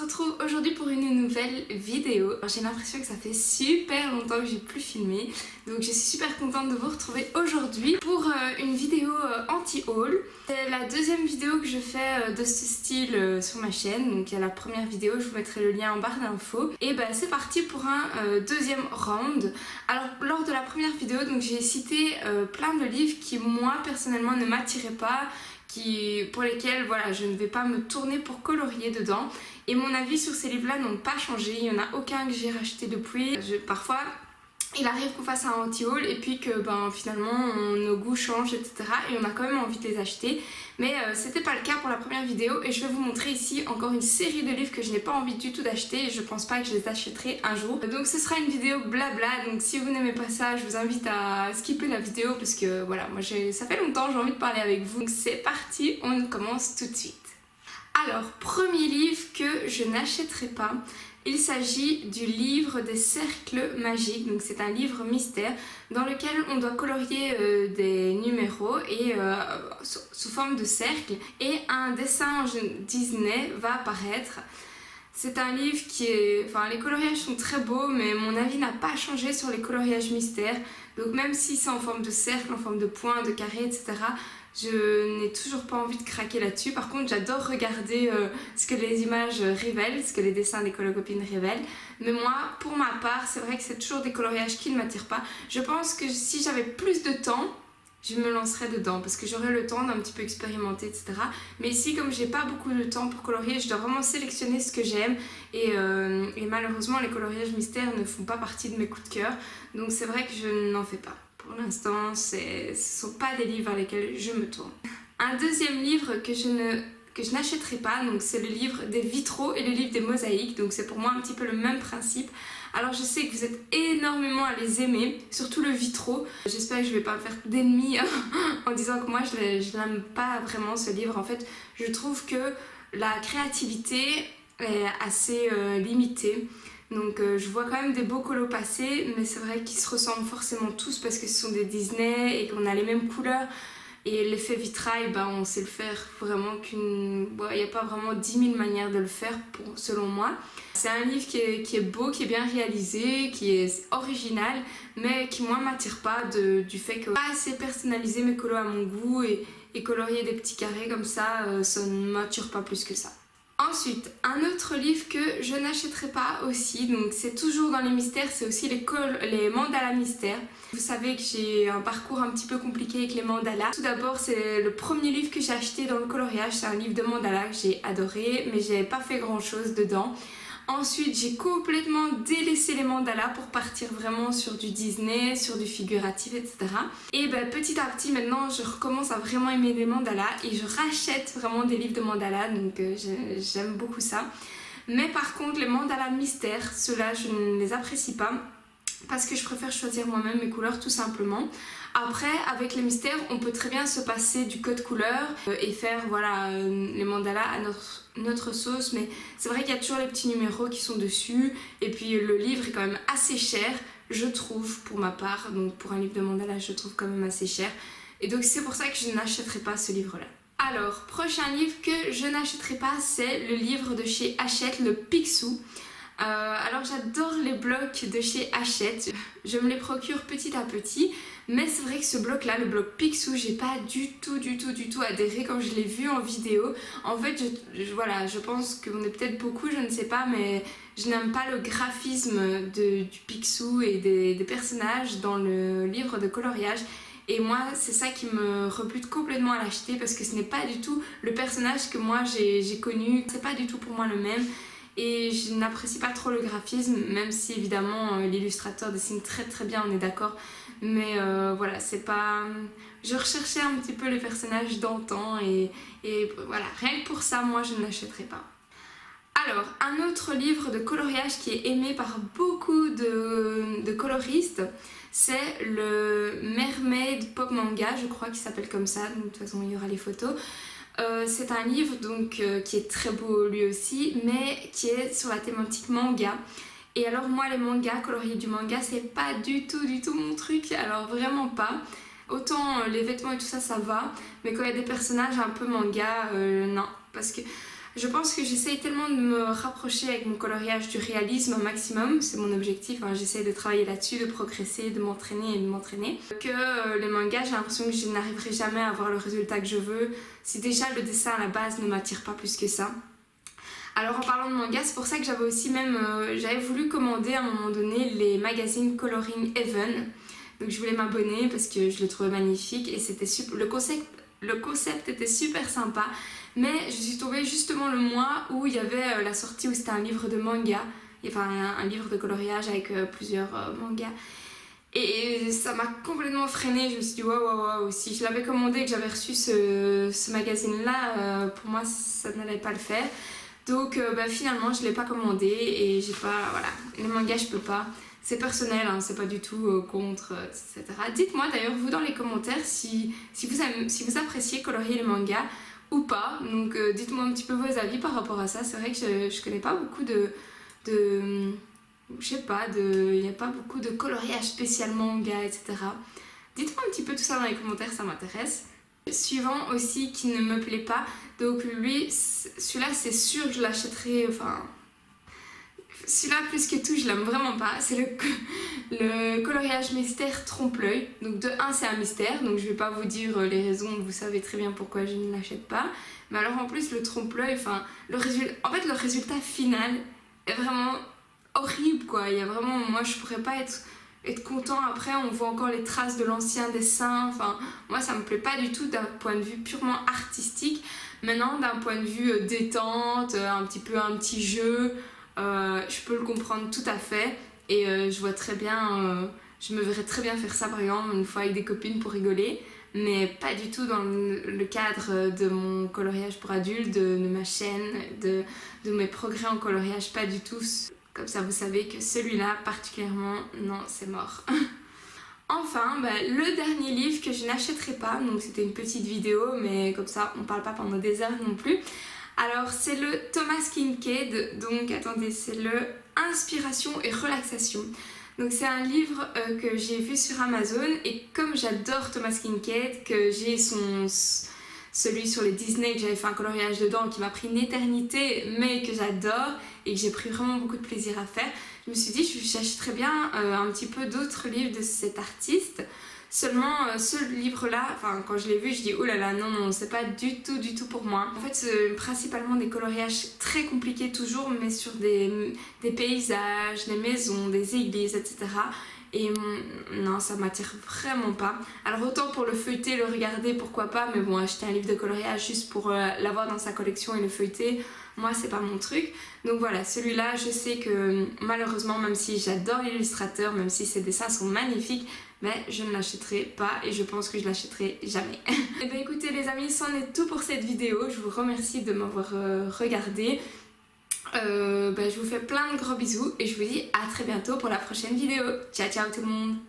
retrouve aujourd'hui pour une nouvelle vidéo. J'ai l'impression que ça fait super longtemps que j'ai plus filmé, donc je suis super contente de vous retrouver aujourd'hui pour une vidéo anti-haul. C'est la deuxième vidéo que je fais de ce style sur ma chaîne, donc il y a la première vidéo, je vous mettrai le lien en barre d'infos. Et bah c'est parti pour un deuxième round. Alors lors de la première vidéo, donc j'ai cité plein de livres qui moi personnellement ne m'attiraient pas, pour lesquels voilà, je ne vais pas me tourner pour colorier dedans. Et mon avis sur ces livres-là n'ont pas changé, il n'y en a aucun que j'ai racheté depuis. Parfois, il arrive qu'on fasse un anti-haul et puis que finalement nos goûts changent, etc. Et on a quand même envie de les acheter. Mais c'était pas le cas pour la première vidéo et je vais vous montrer ici encore une série de livres que je n'ai pas envie du tout d'acheter et je pense pas que je les achèterai un jour. Donc ce sera une vidéo blabla, donc si vous n'aimez pas ça, je vous invite à skipper la vidéo parce que voilà, moi ça fait longtemps, j'ai envie de parler avec vous. Donc c'est parti, on commence tout de suite. Alors, premier livre que je n'achèterai pas, il s'agit du livre des cercles magiques. Donc c'est un livre mystère dans lequel on doit colorier des numéros et sous forme de cercles, et un dessin Disney va apparaître. C'est un livre qui est... Enfin, les coloriages sont très beaux, mais mon avis n'a pas changé sur les coloriages mystères. Donc même si c'est en forme de cercle, en forme de point, de carré, etc., je n'ai toujours pas envie de craquer là-dessus. Par contre, j'adore regarder ce que les images révèlent, ce que les dessins des colocopines révèlent. Mais moi, pour ma part, c'est vrai que c'est toujours des coloriages qui ne m'attirent pas. Je pense que si j'avais plus de temps, je me lancerais dedans parce que j'aurais le temps d'un petit peu expérimenter, etc. Mais ici, comme j'ai pas beaucoup de temps pour colorier, je dois vraiment sélectionner ce que j'aime et malheureusement, les coloriages mystères ne font pas partie de mes coups de cœur. Donc c'est vrai que je n'en fais pas. Pour l'instant, ce ne sont pas des livres vers lesquels je me tourne. Un deuxième livre que je n'achèterai pas, donc c'est le livre des vitraux et le livre des mosaïques. Donc c'est pour moi un petit peu le même principe. Alors je sais que vous êtes énormément à les aimer, surtout le vitraux. J'espère que je ne vais pas me faire d'ennemis en disant que moi je n'aime pas vraiment ce livre. En fait, je trouve que la créativité est assez limitée. Donc je vois quand même des beaux colos passer, mais c'est vrai qu'ils se ressemblent forcément tous parce que ce sont des Disney et qu'on a les mêmes couleurs. Et l'effet vitrail, on sait le faire vraiment il n'y a pas vraiment 10 000 manières de le faire selon moi. C'est un livre qui est beau, qui est bien réalisé, qui est original, mais qui moi m'attire pas du fait que pas assez personnaliser mes colos à mon goût et colorier des petits carrés comme ça ne m'attire pas plus que ça. Ensuite, un autre livre que je n'achèterai pas aussi, donc c'est toujours dans les mystères, c'est aussi les mandalas mystères. Vous savez que j'ai un parcours un petit peu compliqué avec les mandalas. Tout d'abord, c'est le premier livre que j'ai acheté dans le coloriage, c'est un livre de mandalas que j'ai adoré, mais j'avais pas fait grand chose dedans. Ensuite, j'ai complètement délaissé les mandalas pour partir vraiment sur du Disney, sur du figuratif, etc. Et petit à petit, maintenant, je recommence à vraiment aimer les mandalas et je rachète vraiment des livres de mandalas, donc j'aime beaucoup ça. Mais par contre, les mandalas mystères, ceux-là, je ne les apprécie pas parce que je préfère choisir moi-même mes couleurs tout simplement. Après, avec les mystères, on peut très bien se passer du code couleur et faire les mandalas à notre sauce, mais c'est vrai qu'il y a toujours les petits numéros qui sont dessus et puis le livre est quand même assez cher, je trouve, pour ma part. Donc pour un livre de mandalas, je trouve quand même assez cher et donc c'est pour ça que je n'achèterai pas ce livre-là. Alors, prochain livre que je n'achèterai pas, c'est le livre de chez Hachette, le Picsou. Alors j'adore les blocs de chez Hachette, je me les procure petit à petit, mais c'est vrai que ce bloc là, le bloc Picsou, j'ai pas du tout adhéré quand je l'ai vu en vidéo. En fait je pense qu'on est peut-être beaucoup, je ne sais pas, mais je n'aime pas le graphisme du Picsou et des personnages dans le livre de coloriage. Et moi, c'est ça qui me rebute complètement à l'acheter parce que ce n'est pas du tout le personnage que moi j'ai connu, c'est pas du tout pour moi le même. Et je n'apprécie pas trop le graphisme, même si évidemment l'illustrateur dessine très bien, on est d'accord. Mais voilà, c'est pas... Je recherchais un petit peu les personnages d'antan et voilà, rien que pour ça, moi je ne l'achèterai pas. Alors, un autre livre de coloriage qui est aimé par beaucoup de coloristes, c'est le Mermaid Pop Manga, je crois qu'il s'appelle comme ça, donc de toute façon il y aura les photos. C'est un livre donc, qui est très beau lui aussi, mais qui est sur la thématique manga. Et alors moi les mangas, colorier du manga, c'est pas du tout mon truc, alors vraiment pas. Autant les vêtements et tout ça, ça va, mais quand il y a des personnages un peu manga, non. Parce que Je pense que j'essaye tellement de me rapprocher avec mon coloriage du réalisme au maximum, c'est mon objectif, hein. J'essaye de travailler là-dessus, de progresser, de m'entraîner et de m'entraîner. Que les mangas, j'ai l'impression que je n'arriverai jamais à avoir le résultat que je veux, si déjà le dessin à la base ne m'attire pas plus que ça. Alors en parlant de manga, c'est pour ça que j'avais aussi j'avais voulu commander à un moment donné les magazines Coloring Heaven. Donc je voulais m'abonner parce que je les trouvais magnifiques et c'était le concept était super sympa. Mais je suis tombée justement le mois où il y avait la sortie où c'était un livre de manga, enfin un livre de coloriage avec plusieurs mangas. Et ça m'a complètement freinée, je me suis dit waouh, si je l'avais commandé et que j'avais reçu ce magazine-là, pour moi ça n'allait pas le faire. Donc finalement je ne l'ai pas commandé et j'ai pas, voilà, les mangas je peux pas. C'est personnel, hein, c'est pas du tout contre, etc. Dites-moi d'ailleurs vous dans les commentaires si vous appréciez colorier les mangas ou pas. Donc dites-moi un petit peu vos avis par rapport à ça. C'est vrai que je connais pas beaucoup je sais pas, il n'y a pas beaucoup de coloriage spécial manga, etc. Dites-moi un petit peu tout ça dans les commentaires, ça m'intéresse. Suivant aussi qui ne me plaît pas, donc celui-là c'est sûr que je l'achèterai, enfin celui-là plus que tout je l'aime vraiment pas, c'est le coloriage mystère trompe-l'œil. Donc de 1 c'est un mystère, donc je vais pas vous dire les raisons, vous savez très bien pourquoi je ne l'achète pas. Mais alors en plus le trompe-l'œil, enfin le résultat final est vraiment horrible quoi. Il y a vraiment, moi je pourrais pas être content. Après on voit encore les traces de l'ancien dessin, enfin moi ça me plaît pas du tout d'un point de vue purement artistique. Maintenant d'un point de vue détente, un petit jeu, je peux le comprendre tout à fait et je vois très bien, je me verrais très bien faire ça par exemple une fois avec des copines pour rigoler, mais pas du tout dans le cadre de mon coloriage pour adultes, de ma chaîne, de mes progrès en coloriage, pas du tout. Comme ça vous savez que celui-là particulièrement, non c'est mort. Enfin, le dernier livre que je n'achèterai pas, donc c'était une petite vidéo mais comme ça on parle pas pendant des heures non plus. Alors c'est le Thomas Kinkade, donc attendez, c'est le Inspiration et relaxation. Donc c'est un livre que j'ai vu sur Amazon et comme j'adore Thomas Kinkade, que j'ai celui sur les Disney, que j'avais fait un coloriage dedans qui m'a pris une éternité mais que j'adore et que j'ai pris vraiment beaucoup de plaisir à faire, je me suis dit j'achèterais bien un petit peu d'autres livres de cet artiste. Seulement ce livre-là, enfin quand je l'ai vu, je dis oh là là, non, c'est pas du tout pour moi. En fait, c'est principalement des coloriages très compliqués toujours, mais sur des paysages, des maisons, des églises, etc. Et non, ça m'attire vraiment pas. Alors autant pour le feuilleter, le regarder, pourquoi pas, mais bon, acheter un livre de coloriage juste pour l'avoir dans sa collection et le feuilleter, moi c'est pas mon truc. Donc voilà, celui-là, je sais que malheureusement, même si j'adore l'illustrateur, même si ses dessins sont magnifiques, mais je ne l'achèterai pas et je pense que je l'achèterai jamais. Et bien écoutez les amis, c'en est tout pour cette vidéo. Je vous remercie de m'avoir regardé. Je vous fais plein de gros bisous et je vous dis à très bientôt pour la prochaine vidéo. Ciao ciao tout le monde.